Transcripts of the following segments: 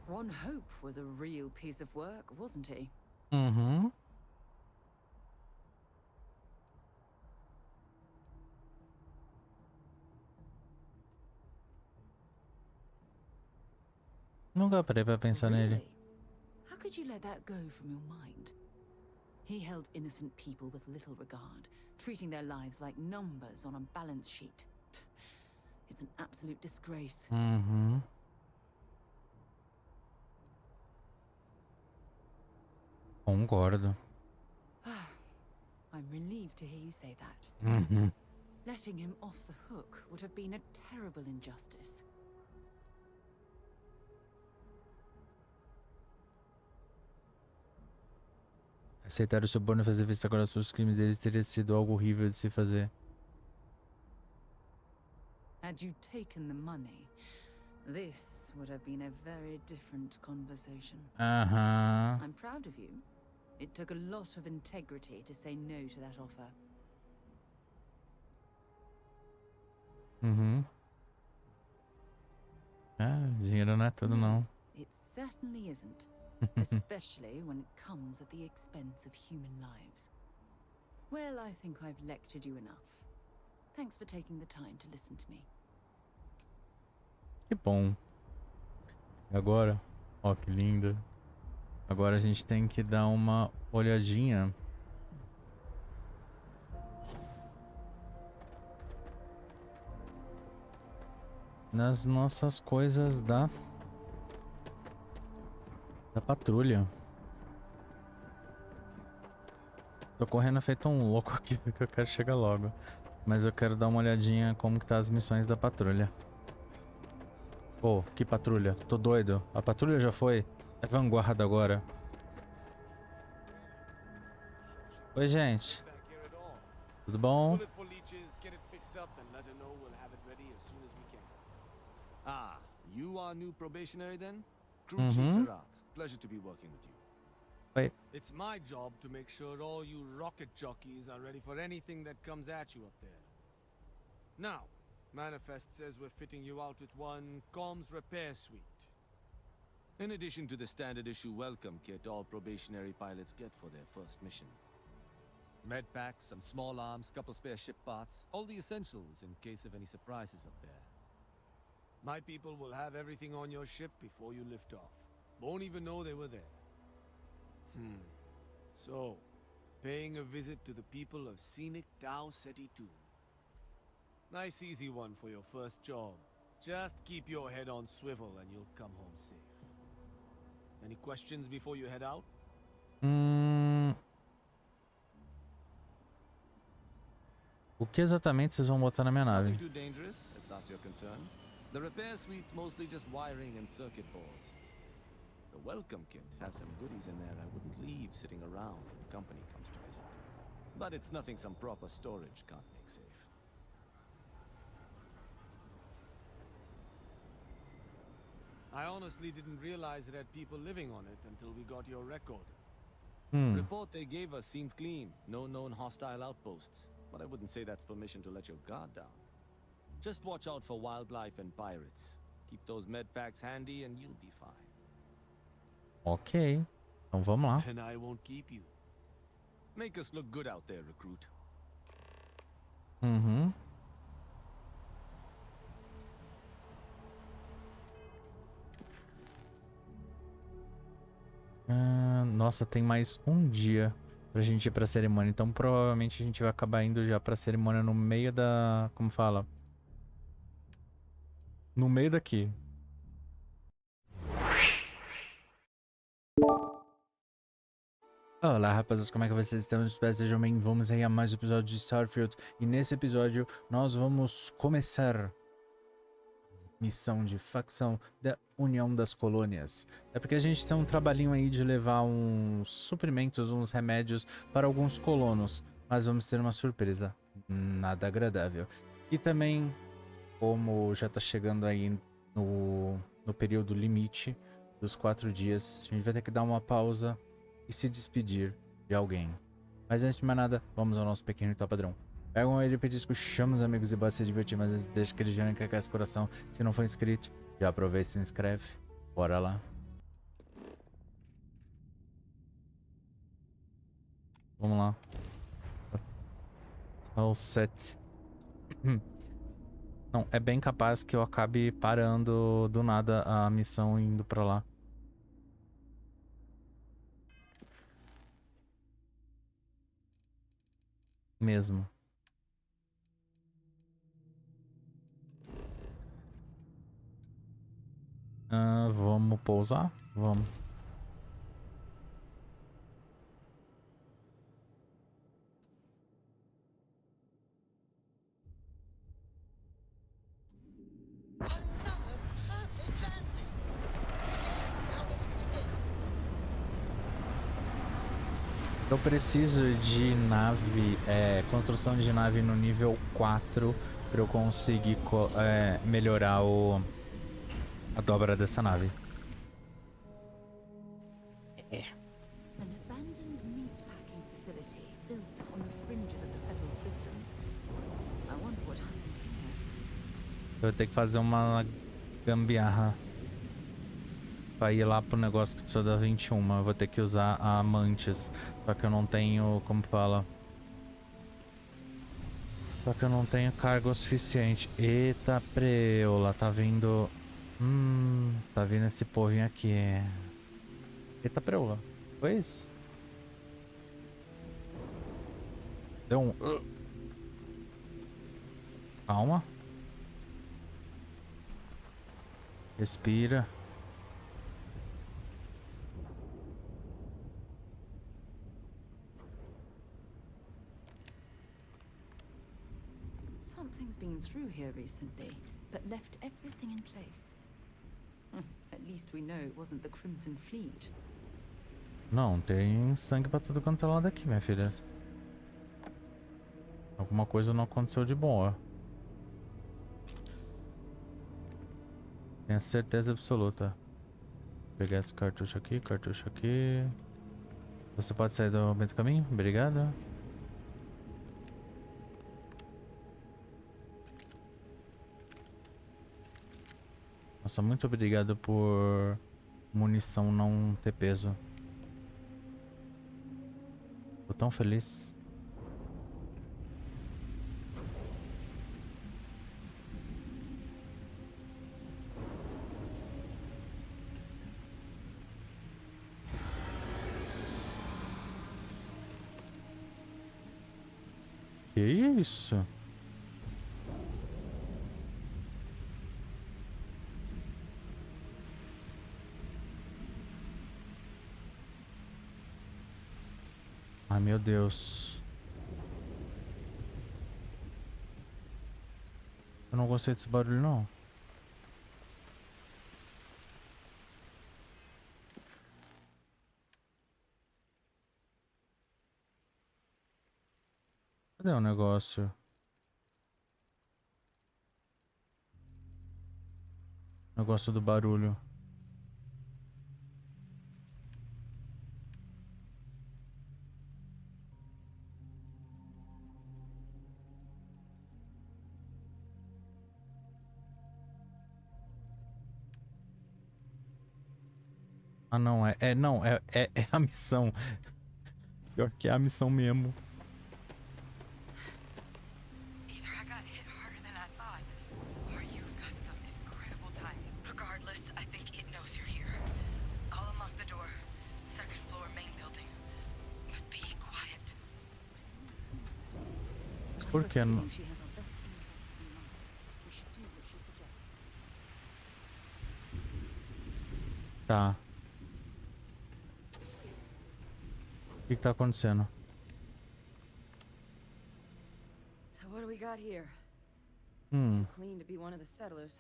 Ron Hope was a real piece of work, wasn't he? Uhum. Nunca parei pra pensar nele. Really? How could you let that go from your mind? He held innocent people with little regard, treating their lives like numbers on a balance sheet. It's an absolute disgrace. Uhum. Concordo. I'm relieved to hear you say that. Uhum. Letting him off the hook would have been a terrible injustice. Aceitar o suborno e fazer vista agora dos crimes deles teria sido algo horrível de se fazer. Had you taken the money, this would have been a very different conversation. Aham. I'm proud of you. It took a lot of integrity to say no to that offer. Uhum. Ah, dinheiro não é tudo, não. It certainly isn't. Especially when it comes at the expense of human lives. Well, I think I've lectured you enough. Thanks for taking the time to listen to me. Que bom. E agora, ó, que linda. Agora a gente tem que dar uma olhadinha nas nossas coisas da patrulha. Tô correndo feito um louco aqui porque eu quero chegar logo. Mas eu quero dar uma olhadinha como que tá as missões da patrulha. Pô, que patrulha? Tô doido. A patrulha já foi? É vanguarda agora. Oi, gente. Tudo bom? Ah, you are new probationary then? Crew Chief Uhum. Herat. Pleasure to be working with you. Oi. It's my job to make sure all you rocket jockeys are ready for anything that comes at you up there. Now, Manifest says we're fitting you out with one comms repair suite. In addition to the standard issue welcome kit all probationary pilots get for their first mission. Med packs, some small arms, couple spare ship parts, all the essentials in case of any surprises up there. My people will have everything on your ship before you lift off. Won't even know they were there. So, paying a visit to the people of scenic Tau Ceti 2. Nice easy one for your first job. Just keep your head on swivel and you'll come home safe. Any questions before you head out? O que exatamente vocês vão botar na minha nave? Nothing too dangerous, if that's your concern. The repair suite's mostly just wiring and circuit boards. The welcome kit has some goodies in there I wouldn't leave sitting around when company comes to visit. But it's nothing some proper storage can't make safe. I honestly didn't realize it had people living on it until we got your record. Report they gave us seemed clean, no known hostile outposts. But I wouldn't say that's permission to let your guard down. Just watch out for wildlife and pirates. Keep those med packs handy and you'll be fine. Ok. Então vamos lá. Then I won't keep you. Make us look good out there, recruit. Uhum. Nossa, tem mais um dia pra gente ir pra cerimônia. Então provavelmente a gente vai acabar indo já pra cerimônia no meio da... Como fala? No meio daqui. Olá, rapaziada, como é que vocês estão? Espero que sejam bem. Vamos aí a mais um episódio de Starfield. E nesse episódio nós vamos começar missão de facção da União das Colônias. É porque a gente tem um trabalhinho aí de levar uns suprimentos, uns remédios para alguns colonos. Mas vamos ter uma surpresa nada agradável. E também, como já tá chegando aí no período limite dos 4 dias, a gente vai ter que dar uma pausa e se despedir de alguém. Mas antes de mais nada, vamos ao nosso pequeno ritual padrão. Pega um ele petisco, chama os amigos e bora se divertir, mas deixa aquele joinha que aquece o coração. Se não for inscrito, já aproveita e se inscreve. Bora lá. Vamos lá. All set. Não, é bem capaz que eu acabe parando do nada a missão e indo pra lá. Mesmo. Vamos pousar? Vamos. Eu preciso de nave, construção de nave no nível 4 para eu conseguir melhorar a dobra dessa nave. An abandoned meatpacking facility built on the fringes of the settled systems. I wonder what happened here. Eu vou ter que fazer uma gambiarra pra ir lá pro negócio que precisa da 21. Eu vou ter que usar a Mantis. Só que eu não tenho, como fala... Só que eu não tenho carga o suficiente. Eita preula, tá vindo... tá vindo esse povinho aqui. Eita preula. Foi isso? Deu um... Calma. Respira. Something's been through here recently, but left everything in place. At least we know it wasn't the Crimson Fleet. Não, tem sangue pra tudo quanto é lado aqui, minha filha. Alguma coisa não aconteceu de boa. Tenho certeza absoluta. Vou pegar esse cartucho aqui, cartucho aqui. Você pode sair do meio do caminho? Obrigado. Nossa, muito obrigado por munição não ter peso. Tô tão feliz. Que isso? Ai, meu Deus. Eu não gostei desse barulho, não. Cadê o negócio? Negócio do barulho. Ah, não, não, é a missão. Pior que é a missão mesmo. Either I got hit harder than I thought, or you've got some incredible timing. Regardless, I think it knows you're here. I'll unlock the door. Second floor, main building. But be quiet. Por que não? She has our best interests in mind. We should do what she suggests. Tá. O que tá acontecendo? So what do we got here? Hum. Too clean to be one of the settlers.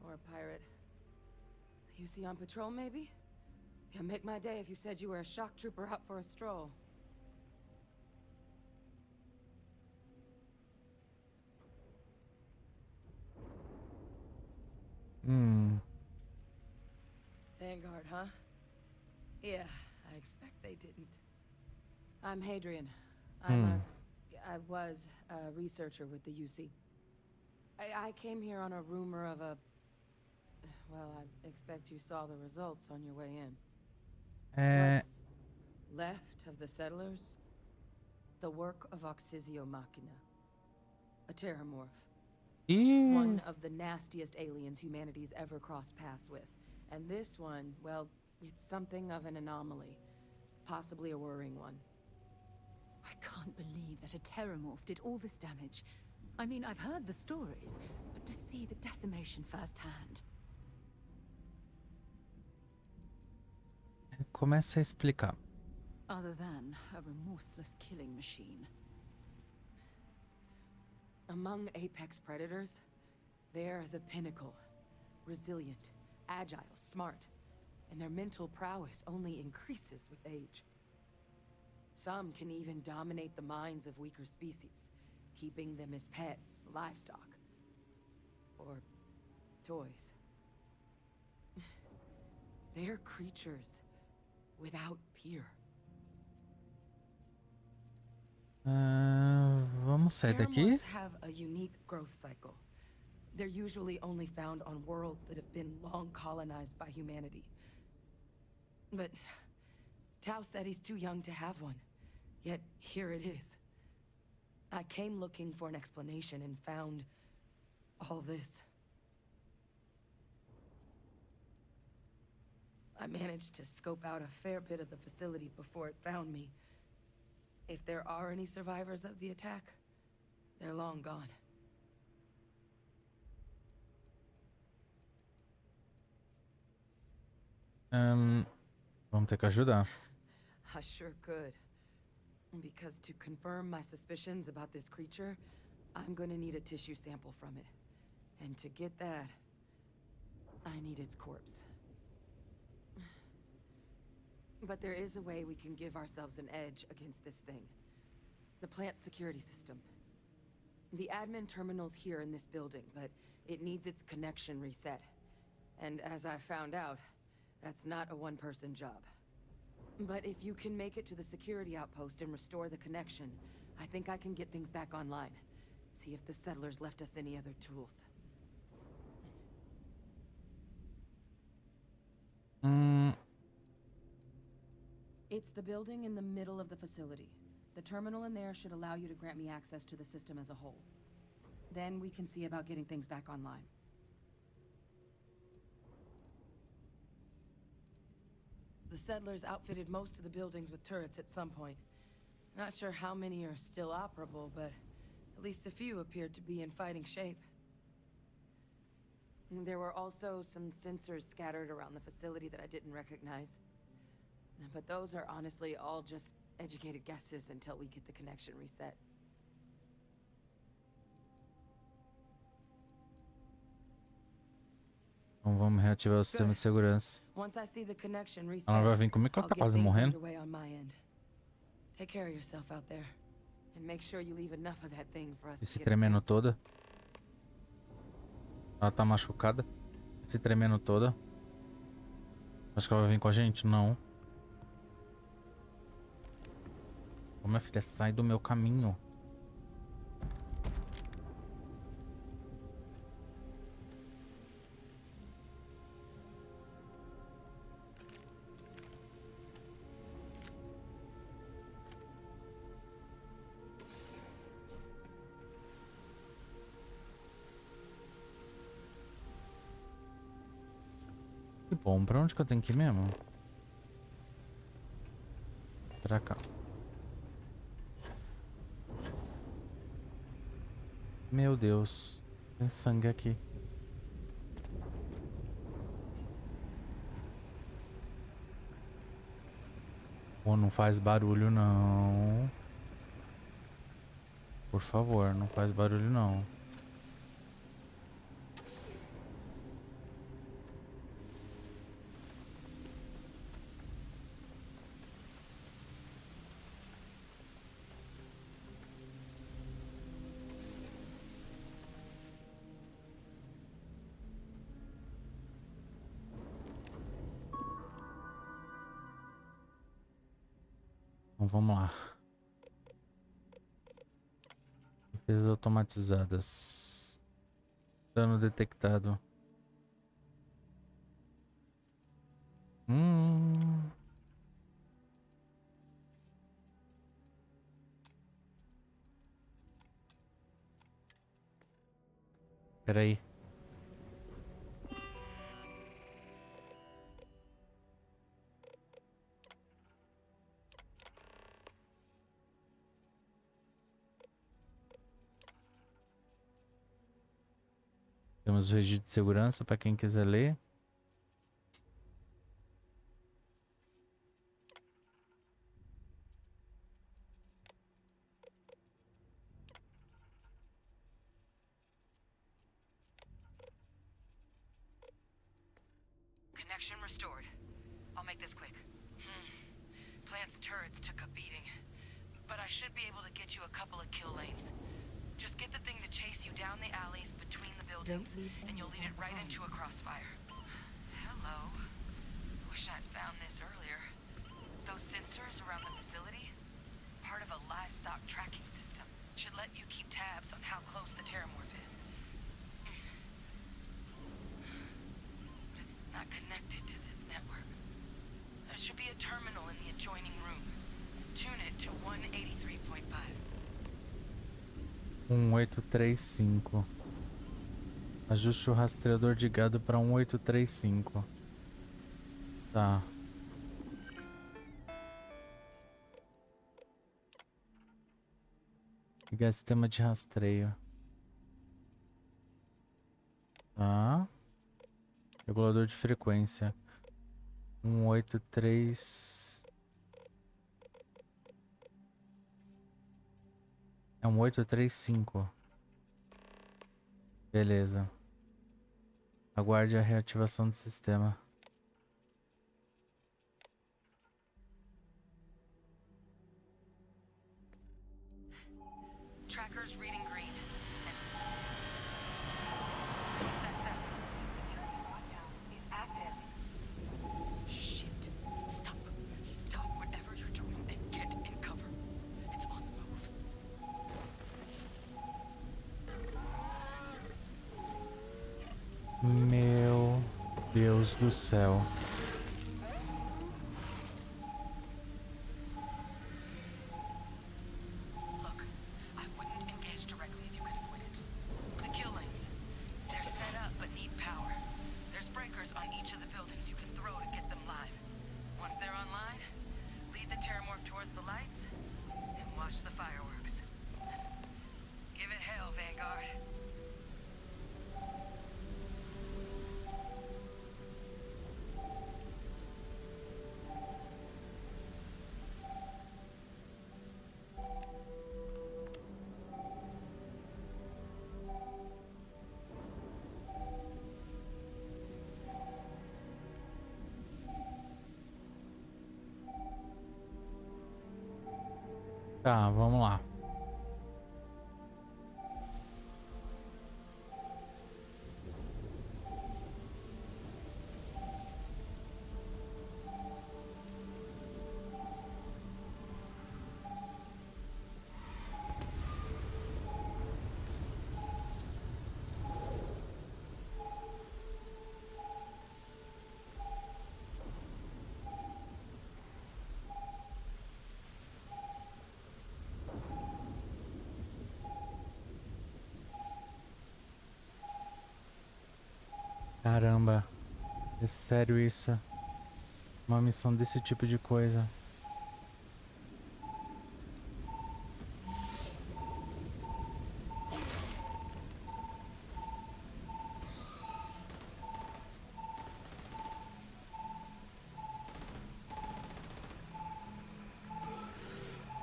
Or a pirate. You see on patrol, maybe? Yeah, make my day if you said you were a shock trooper out for a stroll. Vanguard, huh? Yeah, I expect they didn't. I'm Hadrian. I was a researcher with the UC. I came here on a rumor of a... Well, I expect you saw the results on your way in. What's left of the settlers? The work of Oxysio Machina. A Terrormorph. Ih, One of the nastiest aliens humanity's ever crossed paths with. And this one, well, it's something of an anomaly. Possibly a worrying one. I can't believe that a Terrormorph did all this damage. I mean, I've heard the stories, but to see the decimation firsthand. começa a explicar. Other than a remorseless killing machine. Among apex predators, they're the pinnacle. Resilient, agile, smart, and their mental prowess only increases with age. Some can even dominate the minds of weaker species, keeping them as pets, livestock, or toys. They're creatures without peer. Vamos sair daqui? Terrormorphs have a unique growth cycle. They're usually only found on worlds that have been long colonized by humanity. But Tao said he's too young to have one. Yet here it is. I came looking for an explanation and found all this. I managed to scope out a fair bit of the facility before it found me. If there are any survivors of the attack, they're long gone. Vamos ter que ajudar. I sure could. Because to confirm my suspicions about this creature, I'm gonna need a tissue sample from it. And to get that, I need its corpse. But there is a way we can give ourselves an edge against this thing. The plant's security system. The admin terminal's here in this building, but it needs its connection reset. And as I found out, that's not a one-person job. But if you can make it to the security outpost and restore the connection, I think I can get things back online. See if the settlers left us any other tools. It's the building in the middle of the facility. The terminal in there should allow you to grant me access to the system as a whole. Then we can see about getting things back online. The settlers outfitted most of the buildings with turrets at some point. Not sure how many are still operable, but at least a few appeared to be in fighting shape. There were also some sensors scattered around the facility that I didn't recognize. But those are honestly all just educated guesses until we get the connection reset. Então vamos reativar o sistema de segurança. Once I see the connection reset, Ela vai vir comigo que ela tá I'll get quase things morrendo. underway on my end. Take care of yourself out there. And make sure you leave enough of that thing for us E se to get tremendo toda. Ela tá machucada. Se tremendo toda. Acho que ela vai vir com a gente? Não. Ô, minha filha, sai do meu caminho. Que bom, pra onde que eu tenho que ir mesmo? Pra cá. Meu Deus, tem sangue aqui. Pô, não faz barulho não. Por favor, não faz barulho não. Então vamos lá. Defesas automatizadas. Dano detectado. Peraí. Temos o registro de segurança para quem quiser ler. Connection restored. I'll make this quick. Plant's turrets took a beating, but I should be able to get you a couple of kill lanes. Just get the thing to chase you down the alleys between the buildings, and you'll lead it right into a crossfire. Hello. Wish I'd found this earlier. Those sensors around the facility? Part of a livestock tracking system. Should let you keep tabs on how close the Terrormorph is. But it's not connected to this network. There should be a terminal in the adjoining room. Tune it to 183.5. 1835. Ajuste o rastreador de gado para 1835. Tá. Ligar sistema de rastreio. Tá. Regulador de frequência. 183. É 1835. Beleza. Aguarde a reativação do sistema. Tracker's reading green. What's that sound? He's active. Shit. Stop. Stop whatever you're doing and get in cover. It's on the move. Meu Deus do céu. Look, I wouldn't engage directly if you could avoid it. The kill lanes. They're set up but need power. There's breakers on each of the buildings you can throw to get them live. Once they're online, lead the Terrormorph towards the lights and watch the fireworks. Give it hell, Vanguard. Tá, vamos lá. Caramba, é sério isso? Uma missão desse tipo de coisa.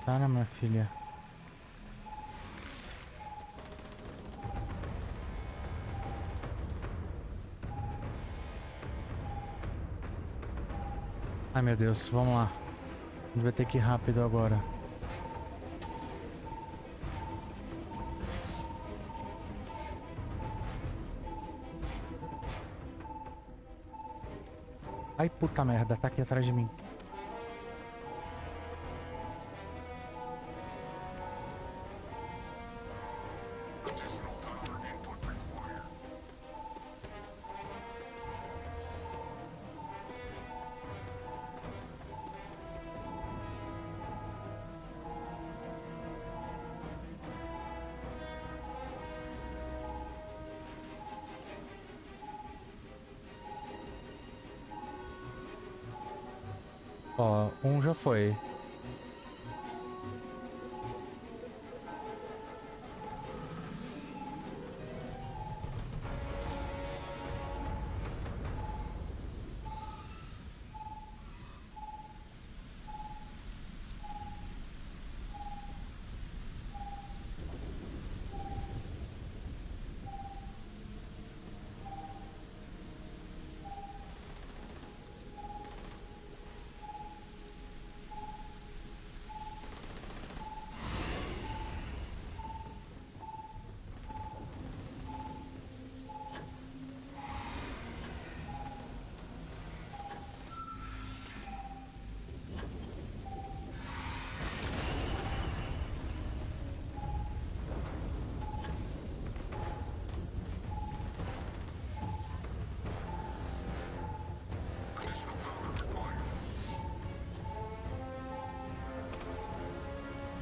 Sara, minha filha. Ai meu Deus, vamos lá. A gente vai ter que ir rápido agora. Ai puta merda, tá aqui atrás de mim. Ó, um já foi.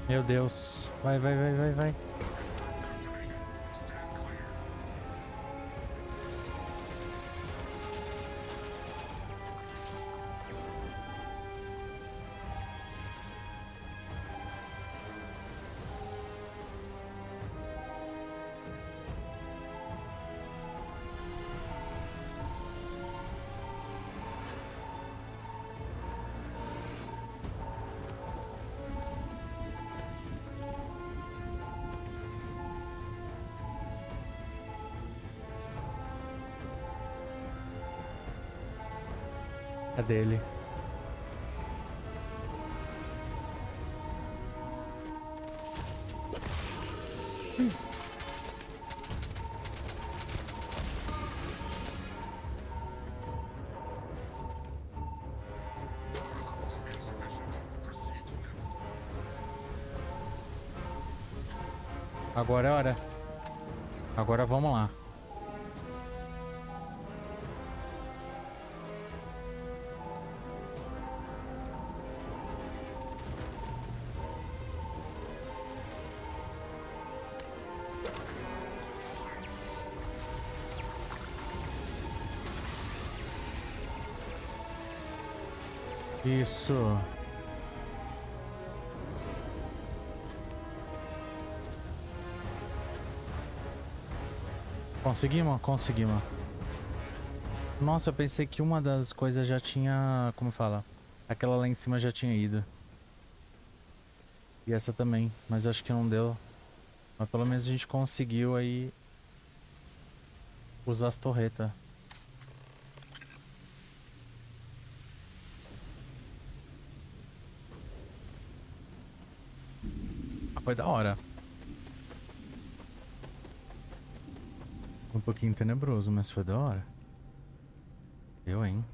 Meu Deus. Vai, vai, vai, vai, vai. Cadê ele? Agora é a hora. Agora vamos lá. Isso. Conseguimos? Conseguimos. Nossa, eu pensei que uma das coisas já tinha... Como fala? Aquela lá em cima já tinha ido. E essa também. Mas acho que não deu. Mas pelo menos a gente conseguiu aí... usar as torretas. Ah, foi da hora. Um pouquinho tenebroso, mas foi da hora. Eu, hein?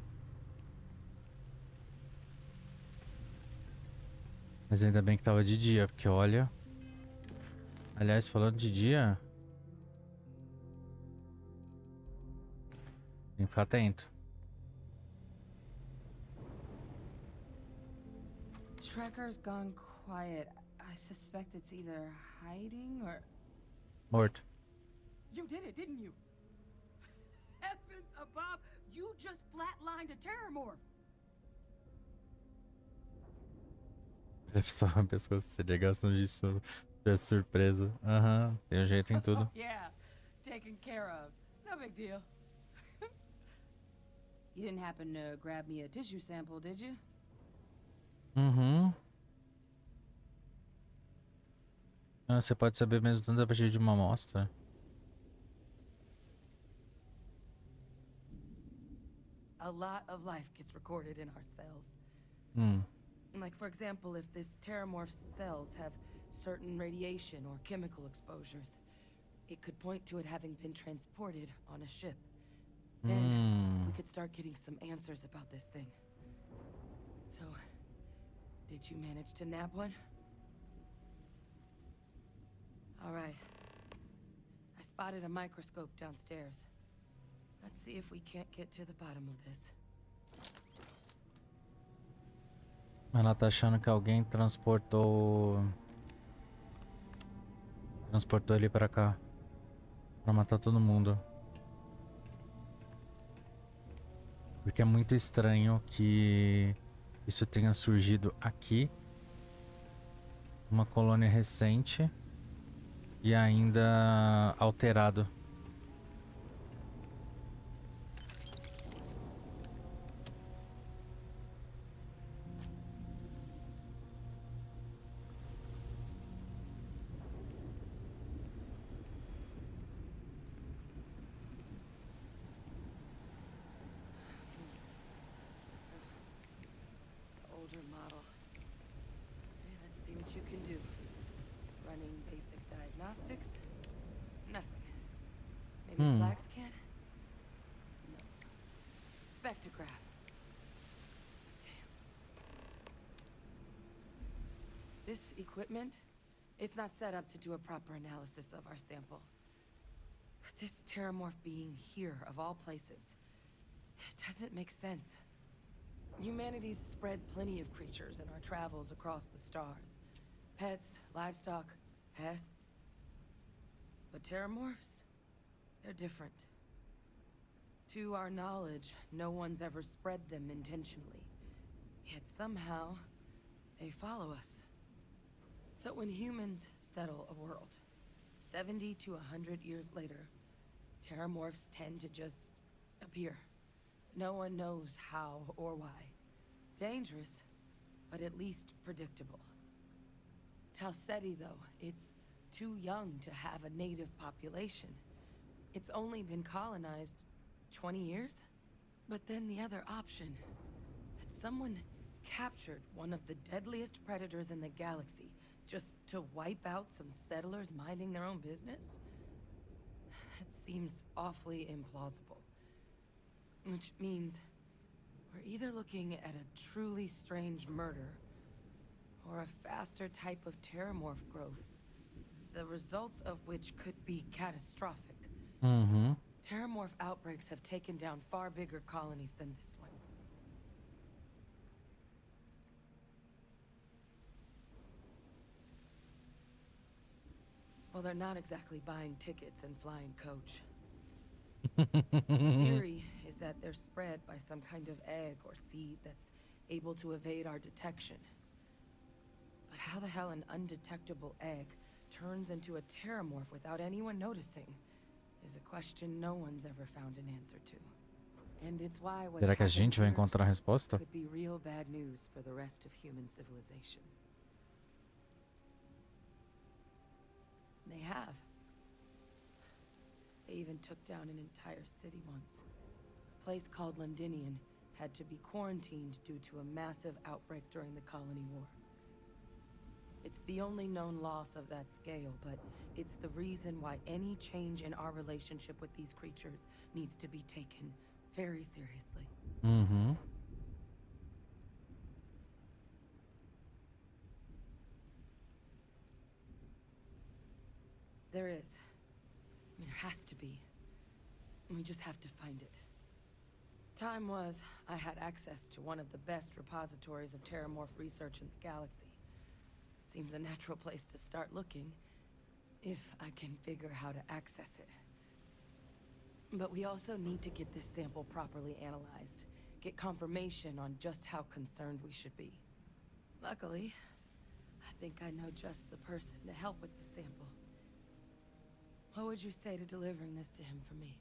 Mas ainda bem que tava de dia, porque olha... Aliás, falando de dia... Tem que ficar atento. Trekker's gone quiet. I suspect it's either hiding or... Morto. You did it, didn't you? Heavens above! You just flatlined a Terrormorph! Deve só uma pessoa se ligação de surpresa. Aham, tem um jeito em tudo. Yeah, taken care of. No big deal. You didn't happen to grab me a tissue sample, did you? Uhum. Ah, você pode saber mesmo tanto a partir de uma amostra. A lot of life gets recorded in our cells. Like, for example, if this Terrormorph's cells have certain radiation or chemical exposures, it could point to it having been transported on a ship. Then we could start getting some answers about this thing. So, did you manage to nab one? All right. I spotted a microscope downstairs. Let's see if we can't get to the bottom of this. Ela tá achando que alguém transportou ele pra cá. Pra matar todo mundo. Porque é muito estranho que isso tenha surgido aqui, uma colônia recente e ainda alterado. Older model. Okay, let's see what you can do. Running basic diagnostics? Nothing. Maybe flag scan? No. Spectrograph. Damn. This equipment, it's not set up to do a proper analysis of our sample. But this Terrormorph being here, of all places, it doesn't make sense. Humanity's spread plenty of creatures in our travels across the stars. Pets, livestock, pests. But Terrormorphs? They're different. To our knowledge, no one's ever spread them intentionally. Yet somehow, they follow us. So when humans settle a world, 70 to 100 years later, Terrormorphs tend to just appear. No one knows how or why. Dangerous, but at least predictable. Talseti, though, it's too young to have a native population. It's only been colonized 20 years? But then the other option, that someone captured one of the deadliest predators in the galaxy just to wipe out some settlers minding their own business? That seems awfully implausible. Which means we're either looking at a truly strange murder or a faster type of Terrormorph growth, the results of which could be catastrophic. Terrormorph outbreaks have taken down far bigger colonies than this one. Well, they're not exactly buying tickets and flying coach. Theory is that they're spread by some kind of egg or seed that's able to evade our detection. But how the hell an undetectable egg turns into a Terrormorph without anyone noticing is a question no one's ever found an answer to. And it's why what's Será que a gente vai happened here encontrar a resposta? could be real bad news for the rest of human civilization. They have. They even took down an entire city once. A place called Londinian had to be quarantined due to a massive outbreak during the Colony War. It's the only known loss of that scale, but it's the reason why any change in our relationship with these creatures needs to be taken very seriously. There is. I mean, there has to be. We just have to find it. Time was, I had access to one of the best repositories of Terrormorph research in the galaxy. Seems a natural place to start looking, if I can figure how to access it. But we also need to get this sample properly analyzed, get confirmation on just how concerned we should be. Luckily, I think I know just the person to help with the sample. What would you say to delivering this to him for me?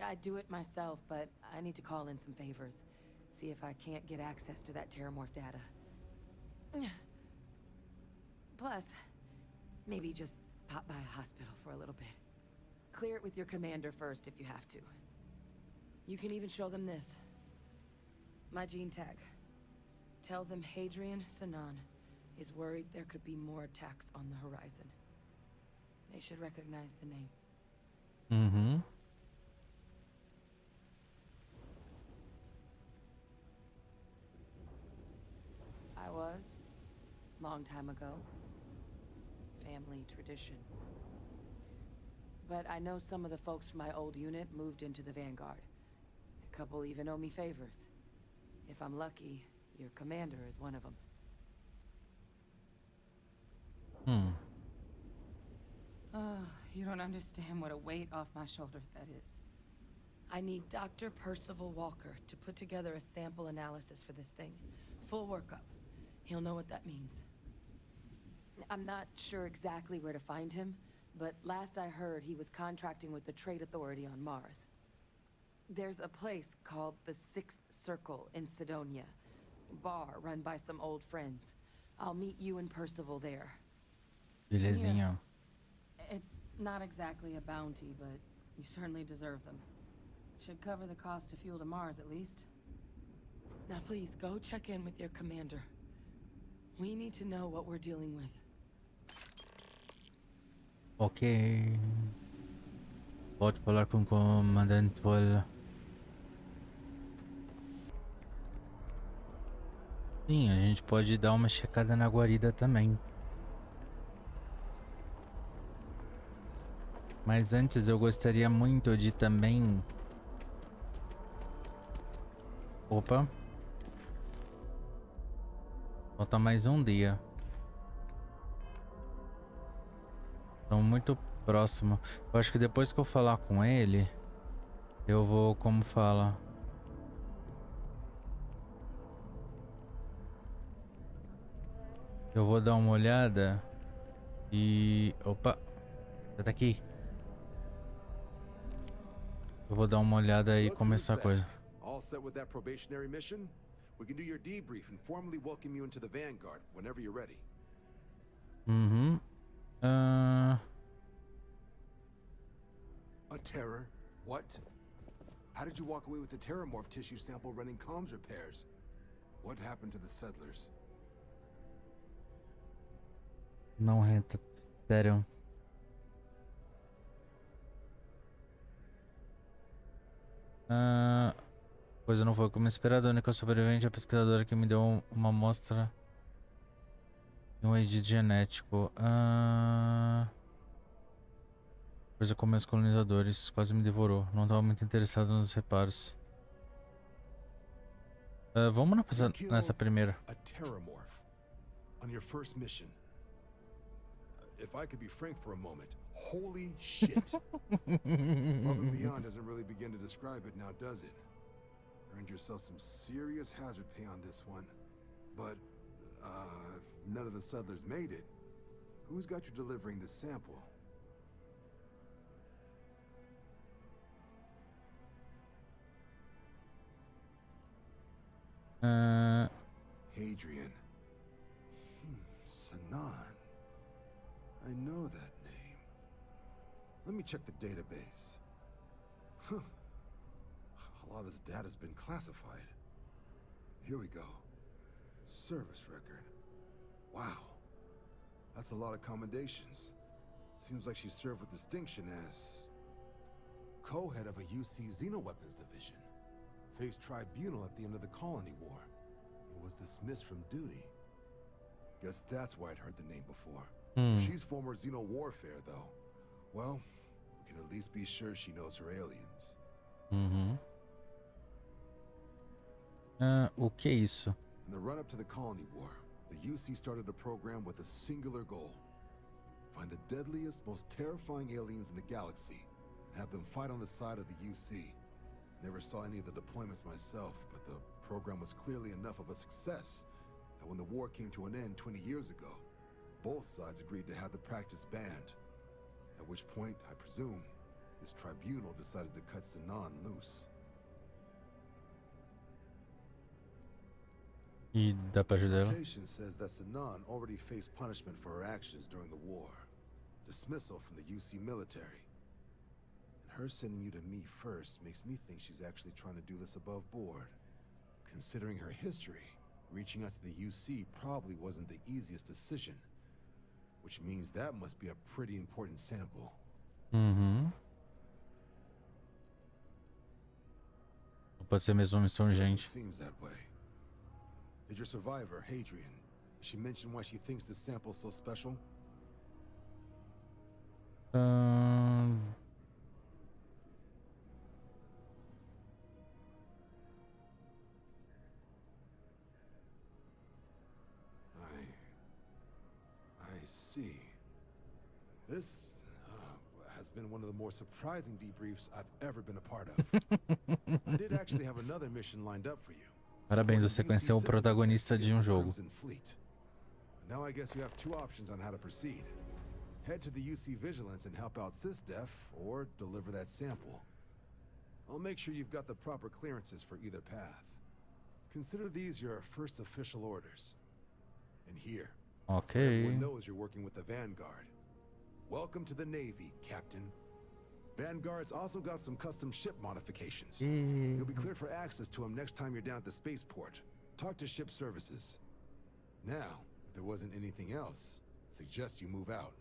I'd do it myself, but I need to call in some favors. See if I can't get access to that Terrormorph data. Plus, maybe just pop by a hospital for a little bit. Clear it with your commander first if you have to. You can even show them this. My gene tag. Tell them Hadrian Sinan is worried there could be more attacks on the horizon. They should recognize the name. I was, long time ago. Family tradition. But I know some of the folks from my old unit moved into the Vanguard. A couple even owe me favors. If I'm lucky, your commander is one of them. Oh, you don't understand what a weight off my shoulders that is. I need Dr. Percival Walker to put together a sample analysis for this thing. Full workup. He'll know what that means. I'm not sure exactly where to find him, but last I heard he was contracting with the Trade Authority on Mars. There's a place called the Sixth Circle in Sidonia. Bar run by some old friends. I'll meet you and Percival there. Belezinha. It's not exactly a bounty, but you certainly deserve them. Should cover the cost to fuel to Mars, at least. Now please, go check in with your commander. We need to know what we're dealing with. Ok. Pode falar com o comandante Pela. Sim, a gente pode dar uma checada na guarida também. Mas antes eu gostaria muito de também... Opa. Falta mais um dia. Estamos muito próximo. Eu acho que depois que eu falar com ele, eu vou, como fala... Eu vou dar uma olhada e... Opa! Tá aqui. Eu vou dar uma olhada e começar a coisa. All set with that probationary mission? We can do your debrief and formally welcome you into the Vanguard whenever you're ready. Uhum. A terror? What? How did you walk away with the Terrormorph tissue sample running comms repairs? What happened to the settlers? Não renta, sério. Coisa não foi como esperado. A única sobrevivente é a pesquisadora que me deu uma amostra e um edit genético. Coisa como os colonizadores. Quase me devorou. Não estava muito interessado nos reparos. Vamos nessa primeira. A Terrormorph on your first mission. If I could be frank for a moment, holy shit. Above and Beyond doesn't really begin to describe it now, does it? Earned yourself some serious hazard pay on this one. But, if none of the settlers made it, who's got you delivering this sample? Hadrian. Sanan. I know that name. Let me check the database. Huh. A lot of this data's been classified. Here we go. Service record. Wow. That's a lot of commendations. Seems like she served with distinction as co-head of a UC Xenoweapons division. Faced tribunal at the end of the Colony War. And was dismissed from duty. Guess that's why I'd heard the name before. She's former Xeno warfare, though. Well, we can at least be sure she knows her aliens. O que é isso? In the run-up to the Colony War, the UC started a program with a singular goal. Find the deadliest, most terrifying aliens in the galaxy, and have them fight on the side of the UC. Never saw any of the deployments myself, but the program was clearly enough of a success that when the war came to an end 20 years ago, both sides agreed to have the practice banned. At which point, I presume, this tribunal decided to cut Sanan loose. E dá pra ajudar ela? Reputation says that Sanan already faced punishment for her actions during the war. Dismissal from the UC military. And her sending you to me first makes me think she's actually trying to do this above board. Considering her history, reaching out to the UC probably wasn't the easiest decision. Which means that must be a pretty important sample. Pode ser mesmo uma missão urgente. Seems that way. Did your survivor, Hadrian, she mention why she thinks this sample's so special? I see. This has been one of the more surprising debriefs I've ever been a part of. I did actually have another mission lined up for you. Parabéns, você conheceu o protagonista de um jogo. Now I guess you have two options on how to proceed. Head to the UC Vigilance and help out SysDef, or deliver that sample. I'll make sure you've got the proper clearances for either path. Consider these your first official orders. And here, so everyone knows you're working with the Vanguard. Welcome to the Navy, Captain. Vanguard's also got some custom ship modifications. You'll be cleared for access to them next time you're down at the spaceport. Talk to ship services. Now, if there wasn't anything else, I suggest you move out.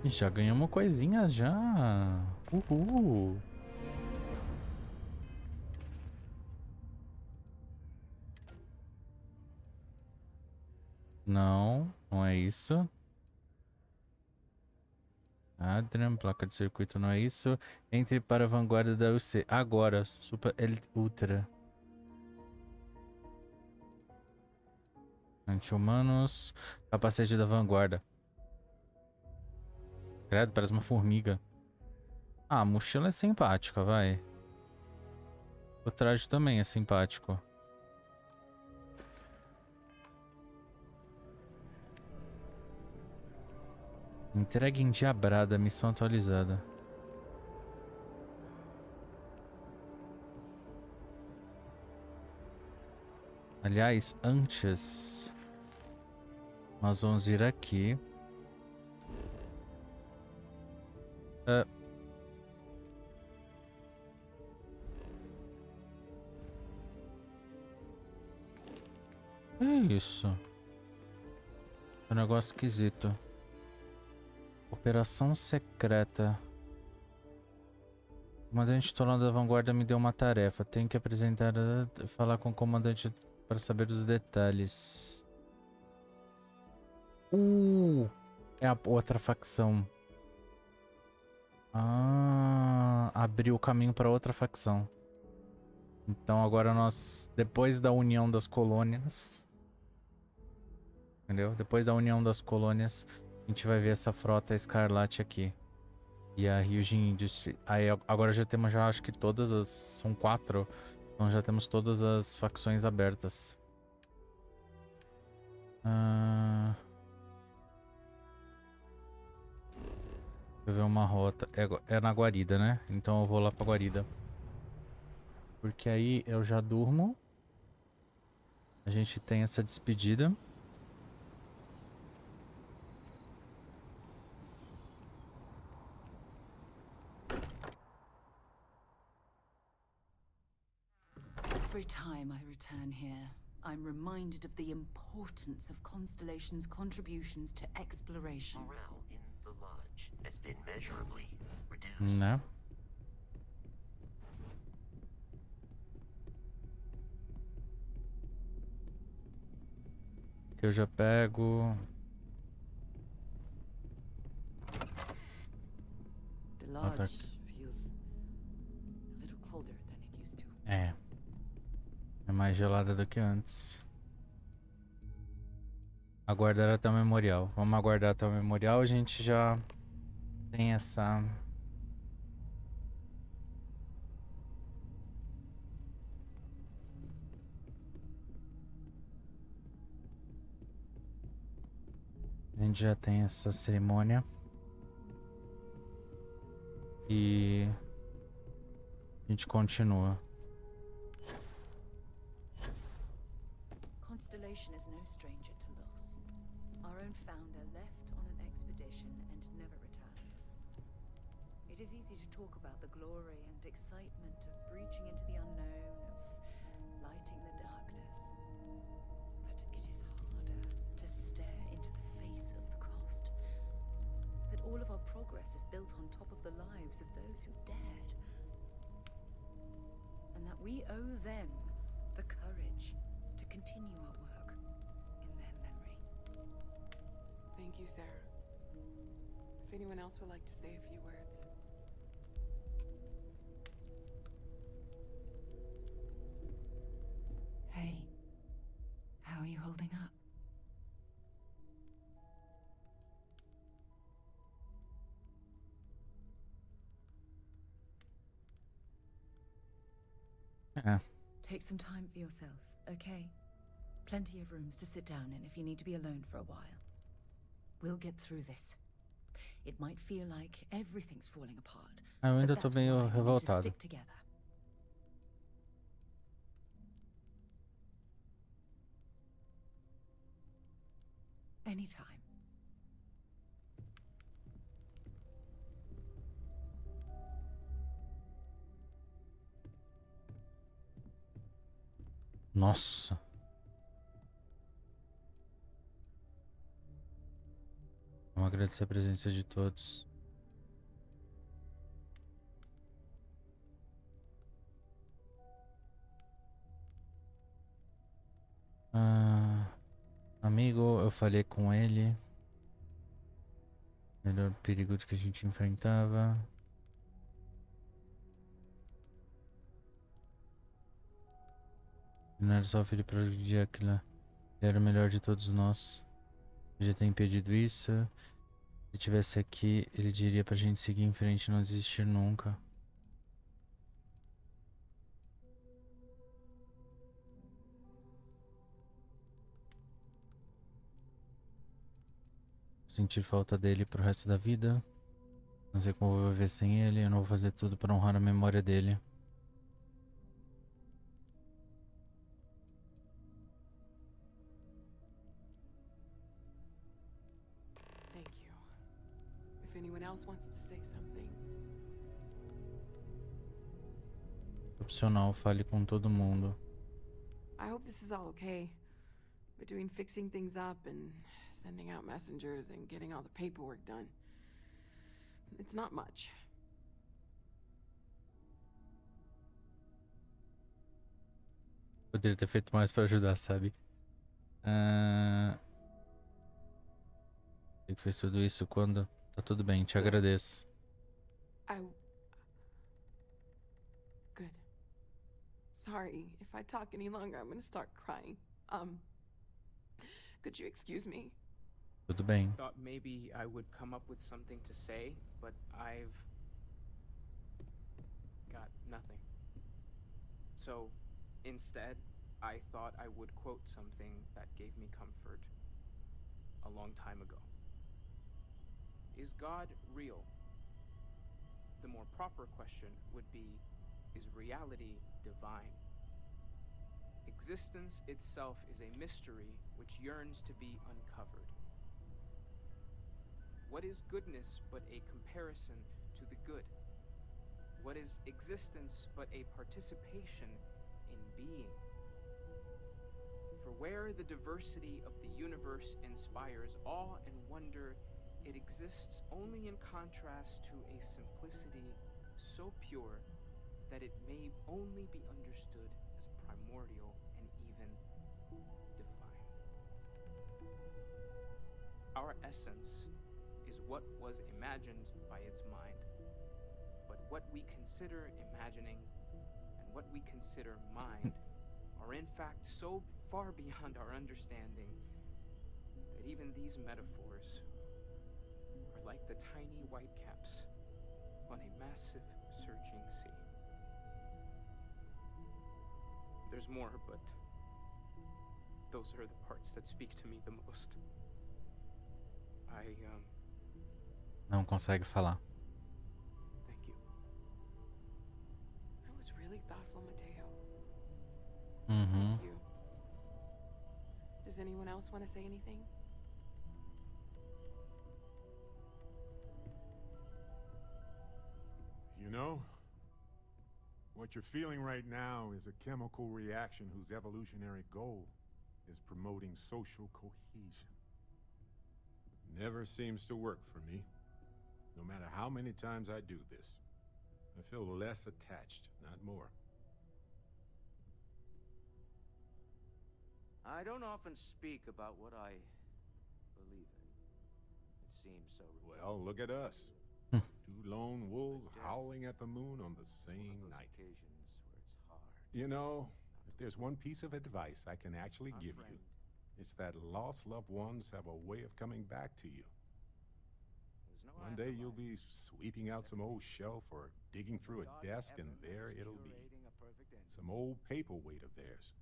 Já ganhamos coisinhas já. Uhul. Não, não é isso. Adrian, placa de circuito, não é isso. Entre para a vanguarda da UC. Agora, Super Elite Ultra. Anti-humanos. Capacete da vanguarda. Credo, parece uma formiga. Ah, a mochila é simpática, vai. O traje também é simpático. Entrega endiabrada, missão atualizada. Aliás, antes nós vamos vir aqui. É isso. É um negócio esquisito. Operação secreta. O comandante titular da vanguarda me deu uma tarefa. Tenho que apresentar, falar com o comandante para saber os detalhes. É a outra facção. Ah, abriu o caminho para outra facção. Então agora nós, depois da união das colônias, entendeu? Depois da união das colônias, a gente vai ver essa frota escarlate aqui. E a Ryujin Industry. Aí agora já temos, já acho que todas as... São 4. Então já temos todas as facções abertas. Deixa eu ver uma rota. É na guarida, né? Então eu vou lá pra guarida. Porque aí eu já durmo. A gente tem essa despedida. Every time I return here, I'm reminded of the importance of Constellation's contributions to exploration. Morale in the lodge has been measurably reduced. Né? Que eu já pego. The lodge feels a little colder than it used to. É mais gelada do que antes. Aguardar até o memorial. Vamos aguardar até o memorial. A gente já tem essa... A gente já tem essa cerimônia. E... a gente continua. Constellation is no stranger to loss. Our own founder left on an expedition and never returned. It is easy to talk about the glory and excitement of breaching into the unknown, of lighting the darkness. But it is harder to stare into the face of the cost. That all of our progress is built on top of the lives of those who dared. And that we owe them the courage to continue our work in their memory. Thank you, Sarah. If anyone else would like to say a few words. Hey, how are you holding up? É. Take some time for yourself, okay? Plenty of rooms to sit down in if you need to be alone for a while. We'll get through this. It might feel like everything's falling apart, Eu but ainda tô that's why meio we need to revoltado. stick together. Anytime. Nossa. Vamos agradecer a presença de todos. Amigo, eu falei com ele. Melhor perigo que a gente enfrentava. Não era só o filho para judiar aquilo. Ele era o melhor de todos nós. Podia ter impedido isso. Se tivesse aqui, ele diria pra gente seguir em frente e não desistir nunca. Sentir falta dele pro resto da vida. Não sei como eu vou viver sem ele. Eu não vou fazer tudo para honrar a memória dele. Thank you. If anyone else wants to say something. Opcional, fale com todo mundo. I hope this is all okay. Between fixing things up and sending out messengers and getting all the paperwork done. It's not much. Poderia ter feito mais pra ajudar, sabe? Ele fez tudo isso quando... Tá tudo bem, te agradeço. Good. Sorry, if I talk any longer, I'm gonna start crying. Could you excuse me? Tudo bem. Thought maybe I would come up with something to say, but I've got nothing. So, instead, I thought I would quote something that gave me comfort a long time ago. Is God real? The more proper question would be, is reality divine? Existence itself is a mystery which yearns to be uncovered. What is goodness but a comparison to the good? What is existence but a participation in being? For where the diversity of the universe inspires awe and wonder, it exists only in contrast to a simplicity so pure that it may only be understood as primordial and even divine. Our essence is what was imagined by its mind, but what we consider imagining and what we consider mind are in fact so far beyond our understanding that even these metaphors are like the tiny white caps on a massive surging sea. There's more, but those are the parts that speak to me the most. Não consegue falar. Thank you. That was really thoughtful, Mateo. Thank you. Does anyone else want to say anything? You know, what you're feeling right now is a chemical reaction whose evolutionary goal is promoting social cohesion. Never seems to work for me. No matter how many times I do this, I feel less attached, not more. I don't often speak about what I believe in. It seems so ridiculous. Well, look at us. Two lone wolves howling at the moon on the same night. Occasions where it's hard. You know, if there's one piece of advice I can actually give you, it's that lost loved ones have a way of coming back to you. One day you'll be sweeping out some old shelf or digging through a desk and there it'll be. some old paperweight of theirs,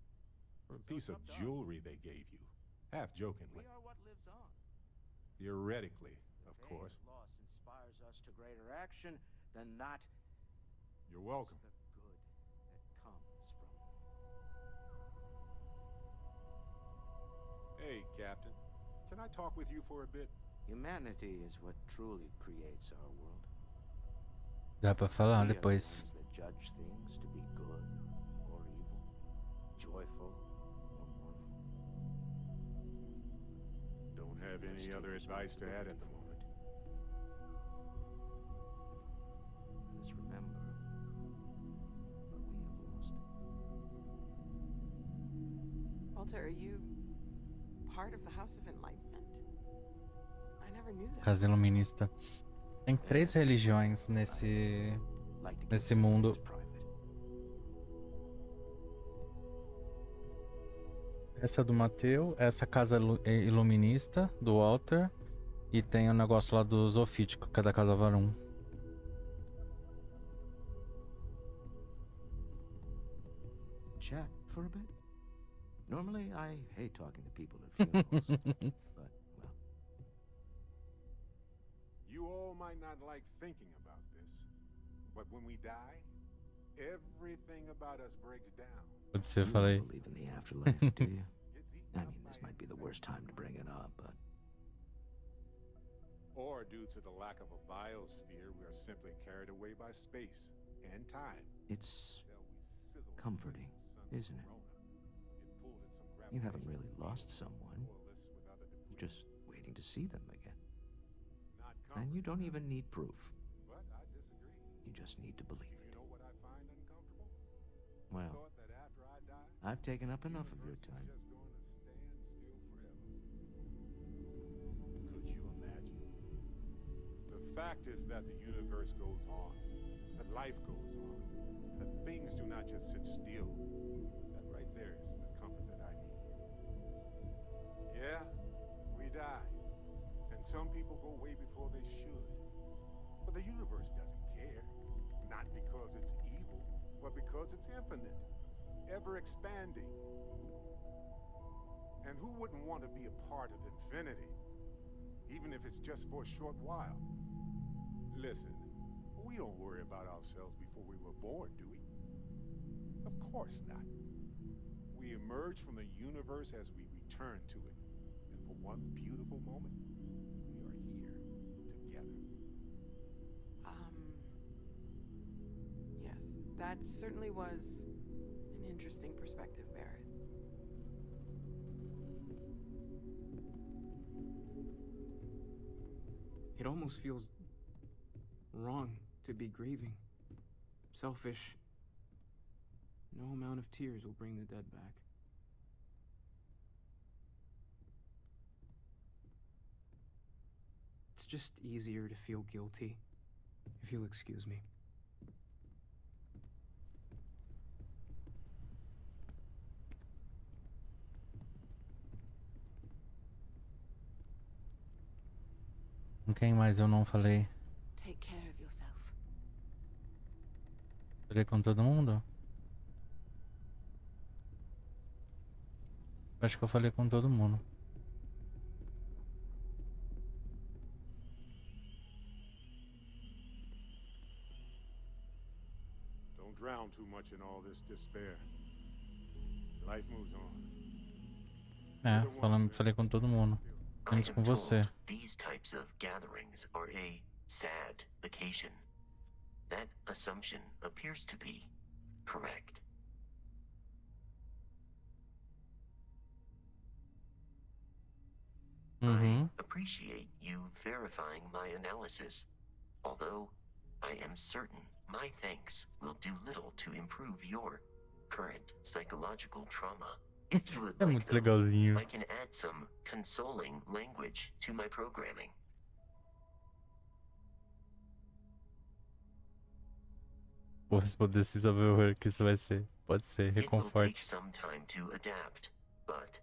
or a piece of jewelry they gave you, half jokingly. We are what lives on. Theoretically, of If course. Abe's loss inspires us to greater action, then that You're welcome. is the good that comes from. Hey, Captain. Can I talk with you for a bit? Humanity is what truly creates our world. Dá pra falar We are the depois. ones that judge things to be good or evil, joyful or mournful. Don't have any other advice to add at the moment. Let us remember what we have lost. Walter, are you part of the House of Enlightenment? I never knew that. Casa iluminista. Tem 3 religiões nesse mundo. Essa do Mateu, essa casa iluminista do Walter, e tem o negócio lá do Zofítico, que é da Casa Varum. Chat for a bit? Normally, I hate talking to people at funerals, but, well. You all might not like thinking about this, but when we die, everything about us breaks down. Pode ser, You falei. don't believe in the afterlife, do you? I mean, this might be the worst time to bring it up, but... Or due to the lack of a biosphere, we are simply carried away by space and time. It's comforting, isn't it? You haven't really lost someone. You're just waiting to see them again. And you don't even need proof. You just need to believe it. Well, I've taken up enough of your time. Could you imagine? The fact is that the universe goes on, that life goes on, that things do not just sit still. That right there is the comfort that I need. Yeah, we die, and some people go way before they should. But the universe doesn't care, not because it's evil, but because it's infinite, ever expanding. And who wouldn't want to be a part of infinity, even if it's just for a short while? Listen, we don't worry about ourselves before we were born, do we? Of course not. We emerge from the universe as we return to it. And for one beautiful moment, we are here together. Yes, that certainly was an interesting perspective, Barrett. It almost feels wrong to be grieving. Selfish. No amount of tears will bring the dead back. It's just easier to feel guilty, if you'll excuse me. Com quem mais eu não falei? Take care of yourself. Falei com todo mundo? Acho que eu falei com todo mundo. Don't drown too much in all this despair. Life moves on. Falei com todo mundo. Menos com você. These types of gatherings are a sad occasion. That assumption appears to be correct. I appreciate you verifying my analysis, although I am certain my thanks will do little to improve your current psychological trauma. If you would like, though, I can add some consoling language to my programming. Vou responder sem saber o que isso vai ser. Pode ser, It will take reconforte. some time to adapt, but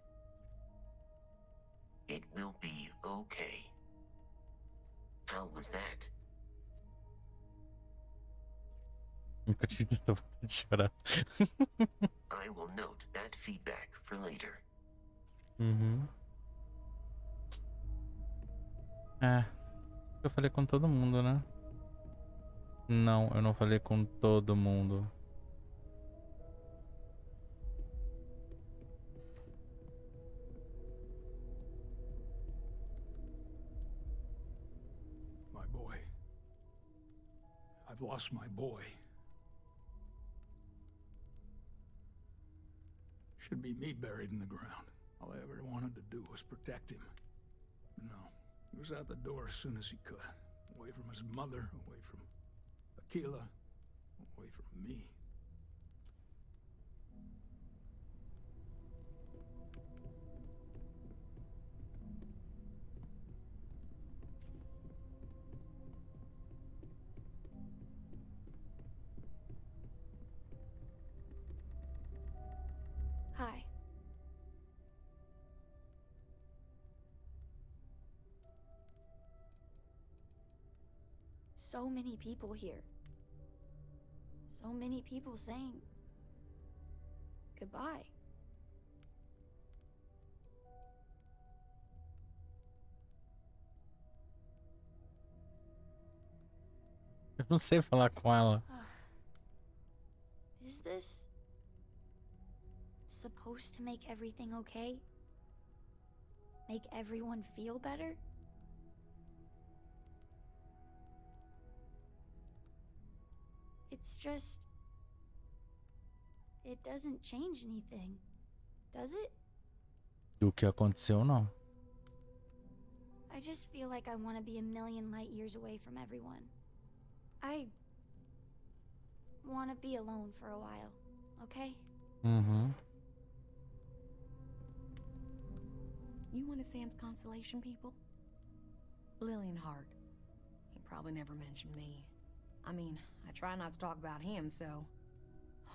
it will be okay. How was that? Nunca tive tanta vontade de chorar. I will note that feedback for later. Uhum. É. Eu falei com todo mundo, né? Não, eu não falei com todo mundo. My boy. I've lost my boy. Should be me buried in the ground. All I ever wanted to do was protect him. But no, he was out the door as soon as he could. Away from his mother, away from Aquila, away from me. Hi. So many people here. So many people saying goodbye. Eu não sei falar com ela. Is this supposed to make everything okay? Make everyone feel better? It's just... It doesn't change anything, does it? Do que aconteceu, não. I just feel like I want to be a million light years away from everyone. I want to be alone for a while, okay? Uhum. You one of Sam's Constellation people? Lillian Hart. He probably never mentioned me. I mean, I try not to talk about him, so...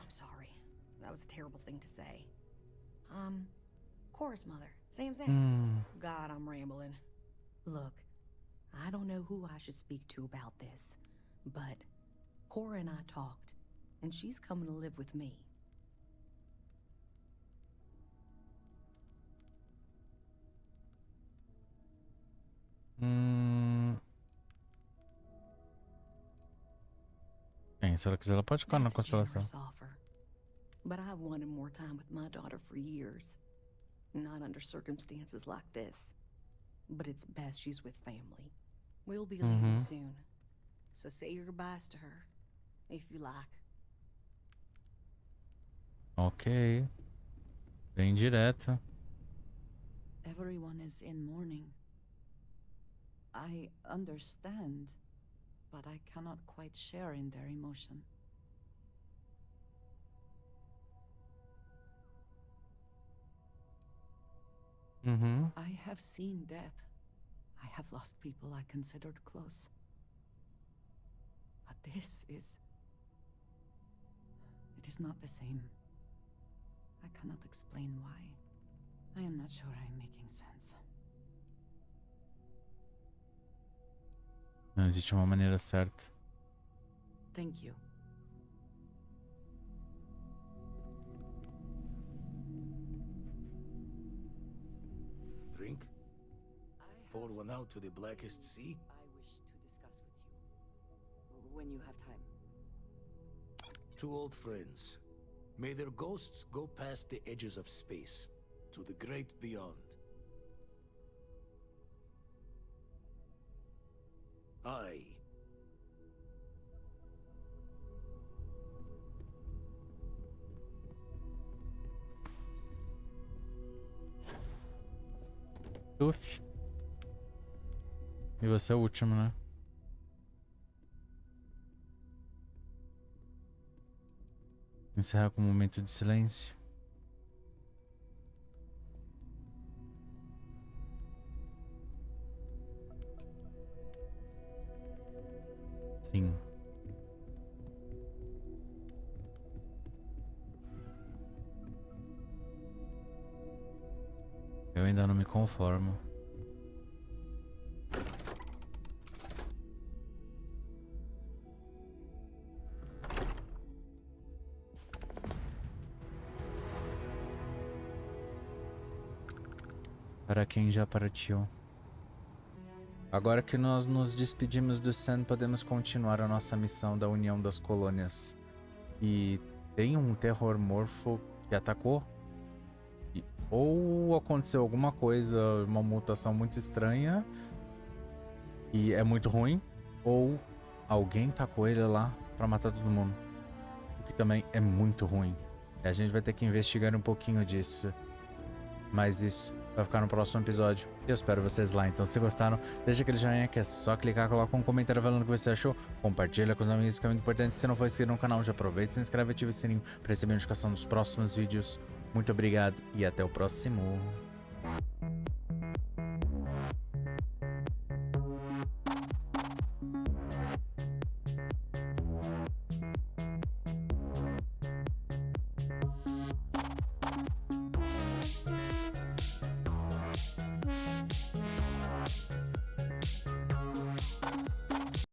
I'm sorry. That was a terrible thing to say. Cora's mother. Sam's ex. God, I'm rambling. Look, I don't know who I should speak to about this, but Cora and I talked, and she's coming to live with me. Bem, se ela quiser, ela pode ficar na Constelação. But I've wanted more time with my daughter for years. Not under circumstances like this. But it's best she's with family. We'll be leaving soon. So say your goodbyes to her, if you like. Ok. Bem direta. Everyone is in mourning. I understand, but I cannot quite share in their emotion. I have seen death. I have lost people I considered close. But this is... It is not the same. I cannot explain why. I am not sure I'm making sense. Não existe uma maneira certa. Thank you. Drink? Pour one out to the blackest sea? I wish to discuss with you. When you have time. Two old friends. May their ghosts go past the edges of space, to the great beyond. I... Uf. E você é o último, né? Encerrar com um momento de silêncio. Sim. Eu ainda não me conformo. Para quem já partiu. Agora que nós nos despedimos do Sen, podemos continuar a nossa missão da União das Colônias. E tem um terrormorfo que atacou. Ou aconteceu alguma coisa, uma mutação muito estranha, e é muito ruim, ou alguém tacou ele lá pra matar todo mundo, o que também é muito ruim. E a gente vai ter que investigar um pouquinho disso, mas isso vai ficar no próximo episódio. Eu espero vocês lá, então se gostaram, deixa aquele joinha que é só clicar, coloca um comentário falando o que você achou, compartilha com os amigos que é muito importante. Se não for inscrito no canal, já aproveita, se inscreve e ativa o sininho para receber a notificação dos próximos vídeos. Muito obrigado e até o próximo.